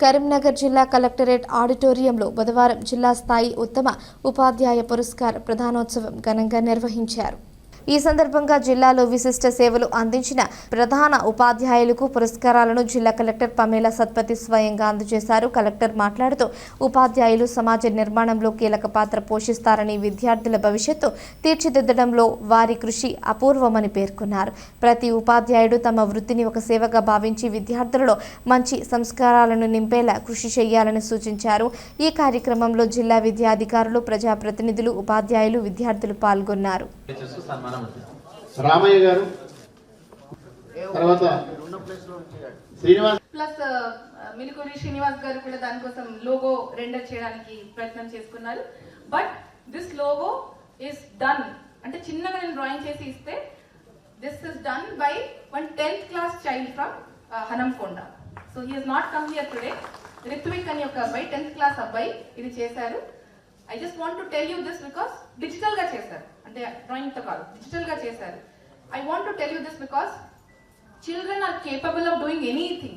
కరీంనగర్ జిల్లా కలెక్టరేట్ ఆడిటోరియంలో బుధవారం జిల్లా స్థాయి ఉత్తమ ఉపాధ్యాయ పురస్కార ప్రదానోత్సవం ఘనంగా నిర్వహించారు. ఈ సందర్భంగా జిల్లాలో విశిష్ట సేవలు అందించిన ప్రధాన ఉపాధ్యాయులకు పురస్కారాలను జిల్లా కలెక్టర్ పమేలా సత్పతి స్వయంగా అందజేశారు. కలెక్టర్ మాట్లాడుతూ ఉపాధ్యాయులు సమాజ నిర్మాణంలో కీలక పాత్ర పోషిస్తారని, విద్యార్థుల భవిష్యత్తు తీర్చిదిద్దడంలో వారి కృషి అపూర్వమని పేర్కొన్నారు. ప్రతి ఉపాధ్యాయుడు తమ వృత్తిని ఒక సేవగా భావించి విద్యార్థులలో మంచి సంస్కారాలను నింపేలా కృషి చేయాలని సూచించారు. ఈ కార్యక్రమంలో జిల్లా విద్యాధికారులు, ప్రజాప్రతినిధులు, ఉపాధ్యాయులు, విద్యార్థులు పాల్గొన్నారు. రామయ్య గారు, తర్వాత శ్రీనివాస్ ప్లస్ మిలికూరి శ్రీనివాస్ గారు కూడా దానికోసం లోగో రెండర్ చేయడానికి ప్రయత్నం చేసుకున్నారు. But this logo is done అంటే చిన్నగా నేను డ్రాయింగ్ చేసి ఇస్తే this is done by one 10th class child from Hanamkonda. So he has not come here today. Ritvik అని ఒక అబ్బాయి 10th క్లాస్ అబ్బాయి ఇది చేశారు. I just want to tell you this because digital ga chesaru ante drawing to kaadu digital ga chesaru. I want to tell you this because children are capable of doing anything.